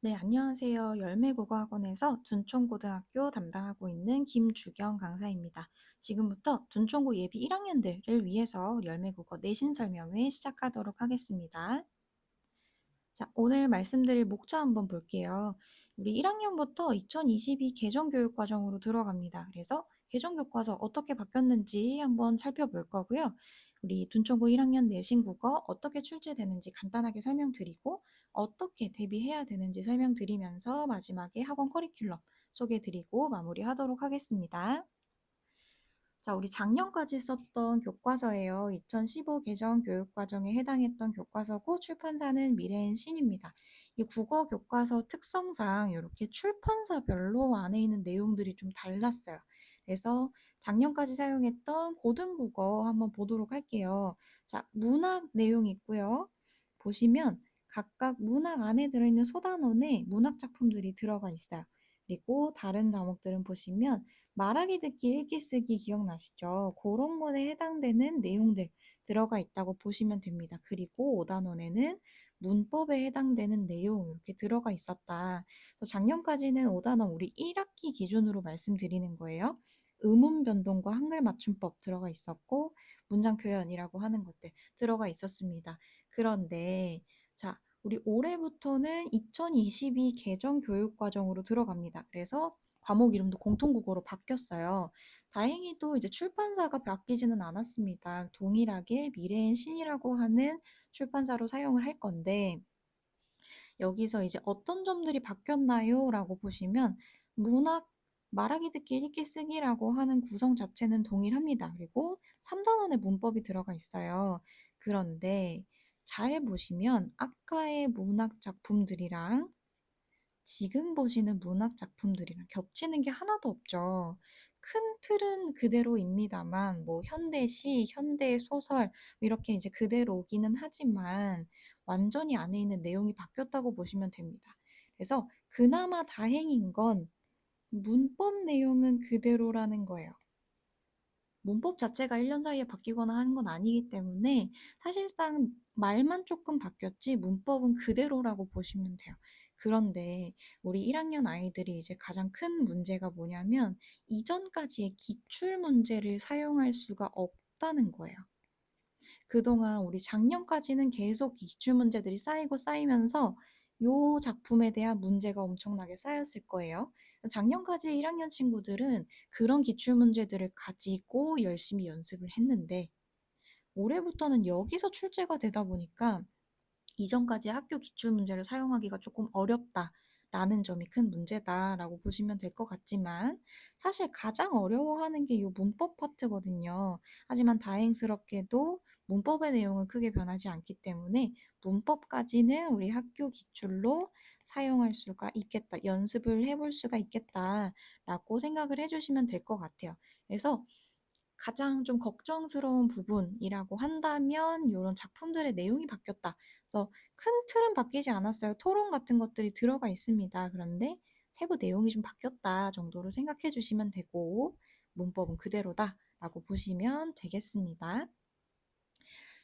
네, 안녕하세요. 열매국어학원에서 둔촌고등학교 담당하고 있는 김주경 강사입니다. 지금부터 둔촌고 예비 1학년들을 위해서 열매국어 내신 설명회 시작하도록 하겠습니다. 자, 오늘 말씀드릴 목차 한번 볼게요. 우리 1학년부터 2022 개정교육과정으로 들어갑니다. 그래서 개정교과서 어떻게 바뀌었는지 한번 살펴볼 거고요. 우리 둔촌고 1학년 내신 국어 어떻게 출제되는지 간단하게 설명드리고 어떻게 대비해야 되는지 설명드리면서 마지막에 학원 커리큘럼 소개드리고 마무리하도록 하겠습니다. 자, 우리 작년까지 썼던 교과서예요. 2015 개정 교육과정에 해당했던 교과서고 출판사는 미래엔 신입니다. 이 국어 교과서 특성상 이렇게 출판사별로 안에 있는 내용들이 좀 달랐어요. 그래서 작년까지 사용했던 고등국어 한번 보도록 할게요. 자, 문학 내용이 있고요. 보시면 각각 문학 안에 들어있는 소단원에 문학 작품들이 들어가 있어요. 그리고 다른 과목들은 보시면 말하기, 듣기, 읽기, 쓰기 기억나시죠? 그런 거에 해당되는 내용들 들어가 있다고 보시면 됩니다. 그리고 5단원에는 문법에 해당되는 내용 이렇게 들어가 있었다. 그래서 작년까지는 5단원 우리 1학기 기준으로 말씀드리는 거예요. 의문 변동과 한글 맞춤법 들어가 있었고 문장 표현이라고 하는 것들 들어가 있었습니다. 그런데 자, 우리 올해부터는 2022 개정 교육과정으로 들어갑니다. 그래서 과목 이름도 공통국어로 바뀌었어요. 다행히도 이제 출판사가 바뀌지는 않았습니다. 동일하게 미래엔 신이라고 하는 출판사로 사용을 할 건데 여기서 이제 어떤 점들이 바뀌었나요? 라고 보시면 문학, 말하기, 듣기, 읽기, 쓰기라고 하는 구성 자체는 동일합니다. 그리고 3단원의 문법이 들어가 있어요. 그런데 잘 보시면 아까의 문학 작품들이랑 지금 보시는 문학 작품들이랑 겹치는 게 하나도 없죠. 큰 틀은 그대로입니다만, 뭐, 현대시, 현대소설, 이렇게 이제 그대로기는 하지만, 완전히 안에 있는 내용이 바뀌었다고 보시면 됩니다. 그래서 그나마 다행인 건 문법 내용은 그대로라는 거예요. 문법 자체가 1년 사이에 바뀌거나 하는 건 아니기 때문에 사실상 말만 조금 바뀌었지 문법은 그대로라고 보시면 돼요. 그런데 우리 1학년 아이들이 이제 가장 큰 문제가 뭐냐면 이전까지의 기출 문제를 사용할 수가 없다는 거예요. 그동안 우리 작년까지는 계속 기출 문제들이 쌓이고 쌓이면서 요 작품에 대한 문제가 엄청나게 쌓였을 거예요. 작년까지 1학년 친구들은 그런 기출 문제들을 가지고 열심히 연습을 했는데 올해부터는 여기서 출제가 되다 보니까 이전까지 학교 기출 문제를 사용하기가 조금 어렵다라는 점이 큰 문제다라고 보시면 될 것 같지만 사실 가장 어려워하는 게 이 문법 파트거든요. 하지만 다행스럽게도 문법의 내용은 크게 변하지 않기 때문에 문법까지는 우리 학교 기출로 사용할 수가 있겠다, 연습을 해볼 수가 있겠다라고 생각을 해주시면 될 것 같아요. 그래서 가장 좀 걱정스러운 부분이라고 한다면 이런 작품들의 내용이 바뀌었다. 그래서 큰 틀은 바뀌지 않았어요. 토론 같은 것들이 들어가 있습니다. 그런데 세부 내용이 좀 바뀌었다 정도로 생각해 주시면 되고 문법은 그대로다라고 보시면 되겠습니다.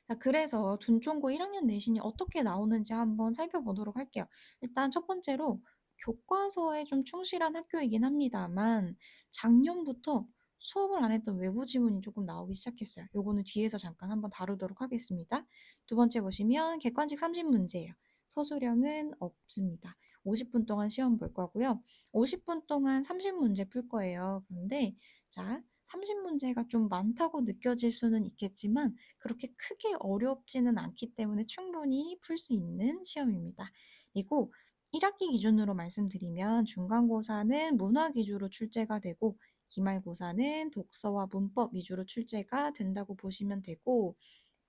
자, 그래서 둔촌고 1학년 내신이 어떻게 나오는지 한번 살펴보도록 할게요. 일단 첫 번째로 교과서에 좀 충실한 학교이긴 합니다만 작년부터 수업을 안 했던 외부 지문이 조금 나오기 시작했어요. 요거는 뒤에서 잠깐 한번 다루도록 하겠습니다. 두 번째 보시면 객관식 30문제예요. 서술형은 없습니다. 50분 동안 시험 볼 거고요. 50분 동안 30문제 풀 거예요. 그런데 자, 30문제가 좀 많다고 느껴질 수는 있겠지만 그렇게 크게 어렵지는 않기 때문에 충분히 풀 수 있는 시험입니다. 그리고 1학기 기준으로 말씀드리면 중간고사는 문화 위주로 출제가 되고 기말고사는 독서와 문법 위주로 출제가 된다고 보시면 되고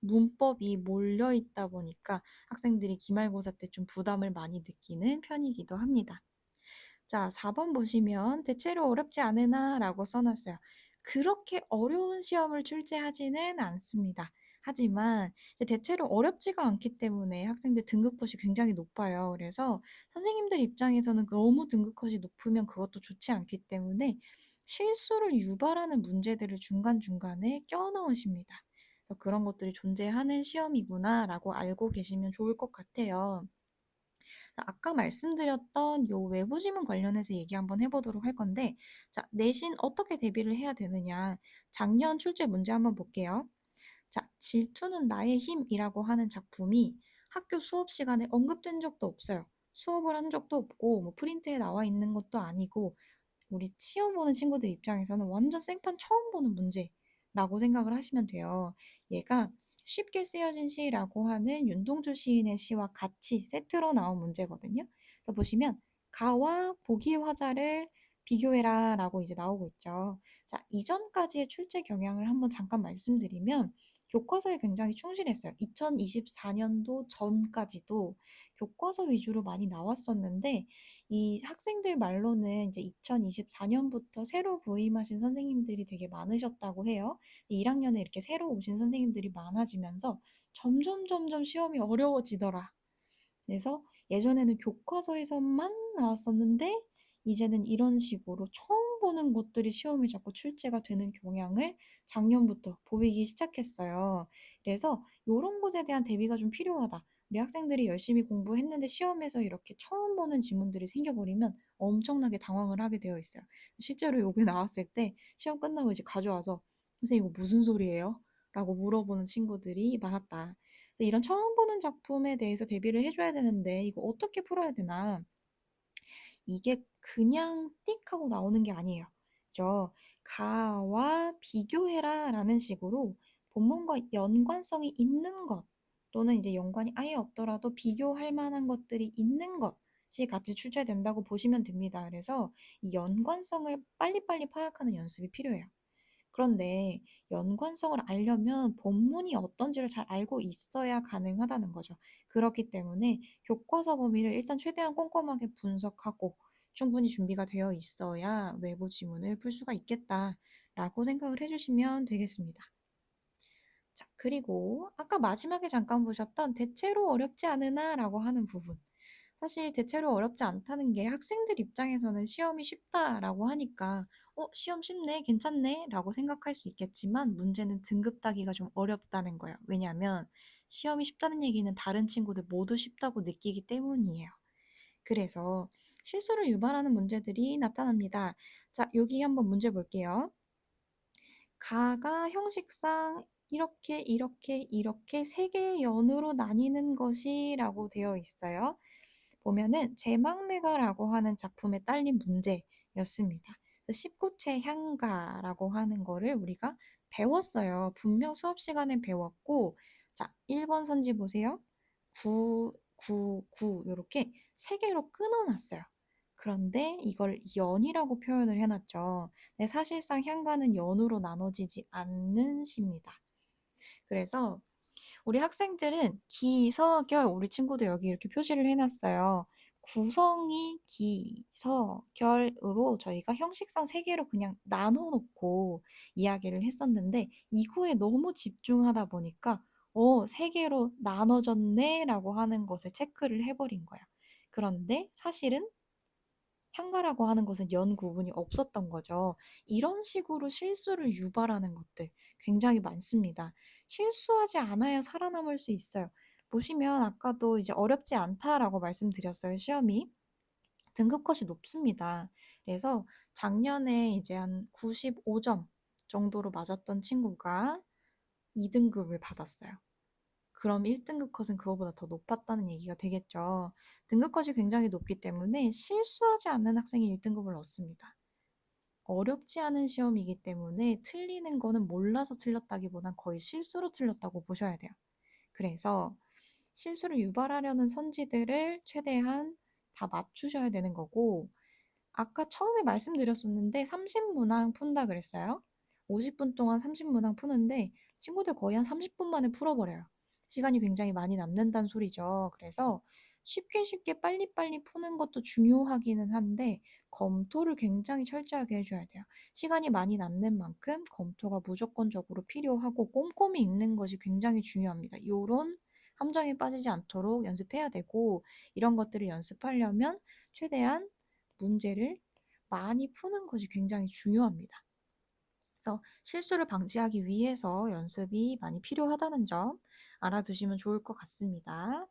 문법이 몰려 있다 보니까 학생들이 기말고사 때 좀 부담을 많이 느끼는 편이기도 합니다. 자, 4번 보시면 대체로 어렵지 않으나 라고 써놨어요. 그렇게 어려운 시험을 출제하지는 않습니다. 하지만 이제 대체로 어렵지가 않기 때문에 학생들 등급컷이 굉장히 높아요. 그래서 선생님들 입장에서는 너무 등급컷이 높으면 그것도 좋지 않기 때문에 실수를 유발하는 문제들을 중간중간에 껴 넣으십니다. 그래서 그런 것들이 존재하는 시험이구나라고 알고 계시면 좋을 것 같아요. 아까 말씀드렸던 요 외부 지문 관련해서 얘기 한번 해 보도록 할 건데, 자, 내신 어떻게 대비를 해야 되느냐. 작년 출제 문제 한번 볼게요. 자, 질투는 나의 힘이라고 하는 작품이 학교 수업 시간에 언급된 적도 없어요. 수업을 한 적도 없고, 뭐 프린트에 나와 있는 것도 아니고, 우리 시험 보는 친구들 입장에서는 완전 생판 처음 보는 문제라고 생각을 하시면 돼요. 얘가 쉽게 쓰여진 시라고 하는 윤동주 시인의 시와 같이 세트로 나온 문제거든요. 그래서 보시면 가와 보기 화자를 비교해라 라고 이제 나오고 있죠. 자, 이전까지의 출제 경향을 한번 잠깐 말씀드리면 교과서에 굉장히 충실했어요. 2024년도 전까지도 교과서 위주로 많이 나왔었는데 이 학생들 말로는 이제 2024년부터 새로 부임하신 선생님들이 되게 많으셨다고 해요. 1학년에 이렇게 새로 오신 선생님들이 많아지면서 점점 시험이 어려워지더라. 그래서 예전에는 교과서에서만 나왔었는데 이제는 이런 식으로 처음 보는 것들이 시험에 자꾸 출제가 되는 경향을 작년부터 보이기 시작했어요. 그래서 이런 것에 대한 대비가 좀 필요하다. 우리 학생들이 열심히 공부했는데 시험에서 이렇게 처음 보는 지문들이 생겨버리면 엄청나게 당황을 하게 되어 있어요. 실제로 요게 나왔을 때 시험 끝나고 이제 가져와서 선생님 이거 무슨 소리예요? 라고 물어보는 친구들이 많았다. 그래서 이런 처음 보는 작품에 대해서 대비를 해줘야 되는데 이거 어떻게 풀어야 되나? 이게 그냥 띡 하고 나오는 게 아니에요. 그죠? 가와 비교해라 라는 식으로 본문과 연관성이 있는 것 또는 이제 연관이 아예 없더라도 비교할 만한 것들이 있는 것이 같이 출제된다고 보시면 됩니다. 그래서 이 연관성을 빨리빨리 파악하는 연습이 필요해요. 그런데 연관성을 알려면 본문이 어떤지를 잘 알고 있어야 가능하다는 거죠. 그렇기 때문에 교과서 범위를 일단 최대한 꼼꼼하게 분석하고 충분히 준비가 되어 있어야 외부 지문을 풀 수가 있겠다라고 생각을 해주시면 되겠습니다. 자, 그리고 아까 마지막에 잠깐 보셨던 대체로 어렵지 않으나 라고 하는 부분. 사실 대체로 어렵지 않다는 게 학생들 입장에서는 시험이 쉽다라고 하니까 시험 쉽네, 괜찮네 라고 생각할 수 있겠지만 문제는 등급 따기가 좀 어렵다는 거예요. 왜냐하면 시험이 쉽다는 얘기는 다른 친구들 모두 쉽다고 느끼기 때문이에요. 그래서 실수를 유발하는 문제들이 나타납니다. 자, 여기 한번 문제 볼게요. 가가 형식상 이렇게 세 개의 연으로 나뉘는 것이라고 되어 있어요. 보면은 제망매가라고 하는 작품에 딸린 문제였습니다. 19채 향가라고 하는 거를 우리가 배웠어요. 분명 수업 시간에 배웠고, 자, 1번 선지 보세요. 9, 9, 9 이렇게 세 개로 끊어놨어요. 그런데 이걸 연이라고 표현을 해놨죠. 근데 사실상 향가는 연으로 나눠지지 않는 시입니다. 그래서 우리 학생들은 기서결 우리 친구들 여기 이렇게 표시를 해놨어요. 구성이 기서결으로 저희가 형식상 세 개로 그냥 나눠놓고 이야기를 했었는데 이거에 너무 집중하다 보니까 세 개로 나눠졌네 라고 하는 것을 체크를 해버린 거야. 그런데 사실은 향가라고 하는 것은 연 구분이 없었던 거죠. 이런 식으로 실수를 유발하는 것들 굉장히 많습니다. 실수하지 않아야 살아남을 수 있어요. 보시면 아까도 이제 어렵지 않다라고 말씀드렸어요, 시험이. 등급 컷이 높습니다. 그래서 작년에 이제 한 95점 정도로 맞았던 친구가 2등급을 받았어요. 그럼 1등급 컷은 그거보다 더 높았다는 얘기가 되겠죠. 등급 컷이 굉장히 높기 때문에 실수하지 않는 학생이 1등급을 얻습니다. 어렵지 않은 시험이기 때문에 틀리는 거는 몰라서 틀렸다기보단 거의 실수로 틀렸다고 보셔야 돼요. 그래서 실수를 유발하려는 선지들을 최대한 다 맞추셔야 되는 거고, 아까 처음에 말씀드렸었는데 30문항 푼다 그랬어요. 50분 동안 30문항 푸는데 친구들 거의 한 30분 만에 풀어버려요. 시간이 굉장히 많이 남는다는 소리죠. 그래서 쉽게 빨리빨리 푸는 것도 중요하기는 한데 검토를 굉장히 철저하게 해줘야 돼요. 시간이 많이 남는 만큼 검토가 무조건적으로 필요하고 꼼꼼히 읽는 것이 굉장히 중요합니다. 요런 함정에 빠지지 않도록 연습해야 되고 이런 것들을 연습하려면 최대한 문제를 많이 푸는 것이 굉장히 중요합니다. 그래서 실수를 방지하기 위해서 연습이 많이 필요하다는 점 알아두시면 좋을 것 같습니다.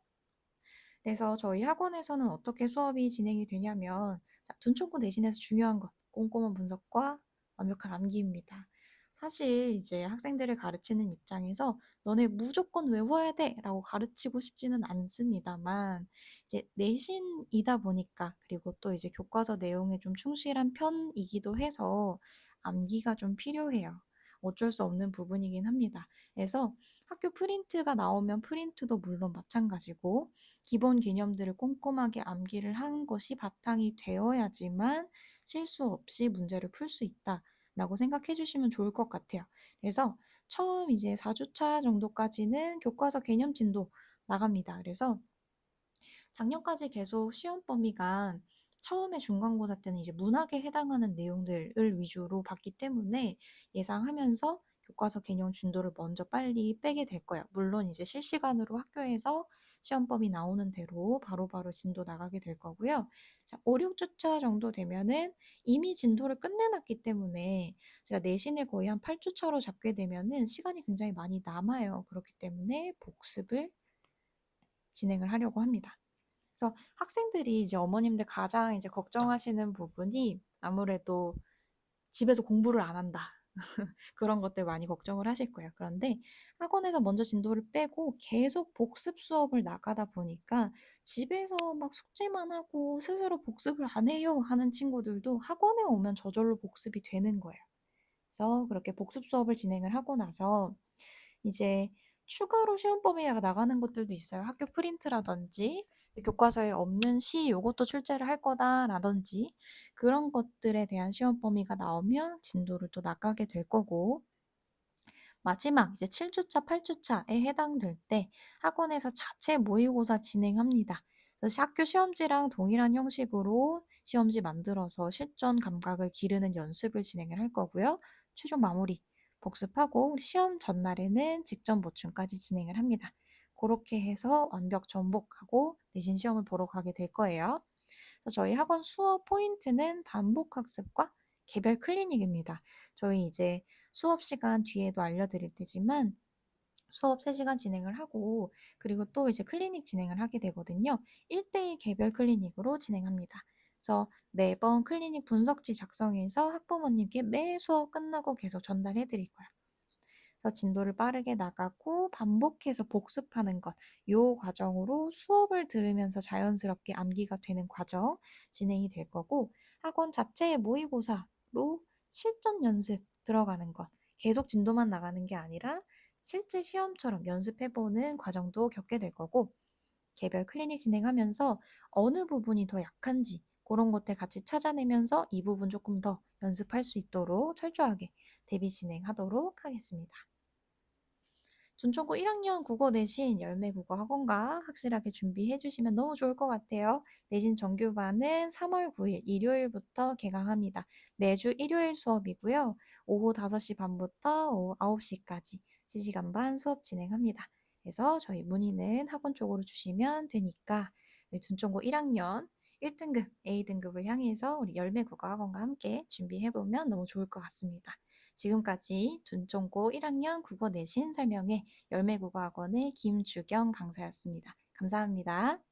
그래서 저희 학원에서는 어떻게 수업이 진행이 되냐면, 자, 둔촌고 내신에서 중요한 것, 꼼꼼한 분석과 완벽한 암기입니다. 사실 이제 학생들을 가르치는 입장에서 너네 무조건 외워야 돼! 라고 가르치고 싶지는 않습니다만, 이제 내신이다 보니까, 그리고 또 이제 교과서 내용에 좀 충실한 편이기도 해서 암기가 좀 필요해요. 어쩔 수 없는 부분이긴 합니다. 그래서 학교 프린트가 나오면 프린트도 물론 마찬가지고, 기본 개념들을 꼼꼼하게 암기를 한 것이 바탕이 되어야지만 실수 없이 문제를 풀 수 있다라고 생각해 주시면 좋을 것 같아요. 그래서 처음 이제 4주차 정도까지는 교과서 개념 진도 나갑니다. 그래서 작년까지 계속 시험 범위가 처음에 중간고사 때는 이제 문학에 해당하는 내용들을 위주로 봤기 때문에 예상하면서 교과서 개념 진도를 먼저 빨리 빼게 될 거예요. 물론 이제 실시간으로 학교에서 시험 범위 나오는 대로 바로바로 진도 나가게 될 거고요. 자, 5, 6주차 정도 되면은 이미 진도를 끝내놨기 때문에 제가 내신을 거의 한 8주차로 잡게 되면은 시간이 굉장히 많이 남아요. 그렇기 때문에 복습을 진행을 하려고 합니다. 그래서 학생들이 이제 어머님들 가장 이제 걱정하시는 부분이 아무래도 집에서 공부를 안 한다. 그런 것들 많이 걱정을 하실 거예요. 그런데 학원에서 먼저 진도를 빼고 계속 복습 수업을 나가다 보니까 집에서 막 숙제만 하고 스스로 복습을 안 해요 하는 친구들도 학원에 오면 저절로 복습이 되는 거예요. 그래서 그렇게 복습 수업을 진행을 하고 나서 이제 추가로 시험 범위가 나가는 것들도 있어요. 학교 프린트라든지 교과서에 없는 시 요것도 출제를 할 거다라든지 그런 것들에 대한 시험 범위가 나오면 진도를 또 나가게 될 거고, 마지막 이제 7주차, 8주차에 해당될 때 학원에서 자체 모의고사 진행합니다. 그래서 학교 시험지랑 동일한 형식으로 시험지 만들어서 실전 감각을 기르는 연습을 진행을 할 거고요. 최종 마무리 복습하고 시험 전날에는 직전 보충까지 진행을 합니다. 그렇게 해서 완벽 전복하고 내신 시험을 보러 가게 될 거예요. 그래서 저희 학원 수업 포인트는 반복 학습과 개별 클리닉입니다. 저희 이제 수업 시간 뒤에도 알려드릴 테지만 수업 3시간 진행을 하고 그리고 또 이제 클리닉 진행을 하게 되거든요. 1대1 개별 클리닉으로 진행합니다. 그래서 매번 클리닉 분석지 작성해서 학부모님께 매 수업 끝나고 계속 전달해 드릴 거예요. 그래서 진도를 빠르게 나가고 반복해서 복습하는 것, 요 과정으로 수업을 들으면서 자연스럽게 암기가 되는 과정 진행이 될 거고, 학원 자체의 모의고사로 실전 연습 들어가는 것, 계속 진도만 나가는 게 아니라 실제 시험처럼 연습해보는 과정도 겪게 될 거고, 개별 클리닉 진행하면서 어느 부분이 더 약한지 그런 것들 같이 찾아내면서 이 부분 조금 더 연습할 수 있도록 철저하게 대비 진행하도록 하겠습니다. 준초고 1학년 국어 내신 열매 국어 학원과 확실하게 준비해 주시면 너무 좋을 것 같아요. 내신 정규반은 3월 9일 일요일부터 개강합니다. 매주 일요일 수업이고요. 오후 5시 반부터 오후 9시까지 3시간 반 수업 진행합니다. 그래서 저희 문의는 학원 쪽으로 주시면 되니까 우리 준초고 1학년 1등급, A등급을 향해서 우리 열매 국어 학원과 함께 준비해 보면 너무 좋을 것 같습니다. 지금까지 둔촌고 1학년 국어 내신 설명회 열매국어학원의 김주경 강사였습니다. 감사합니다.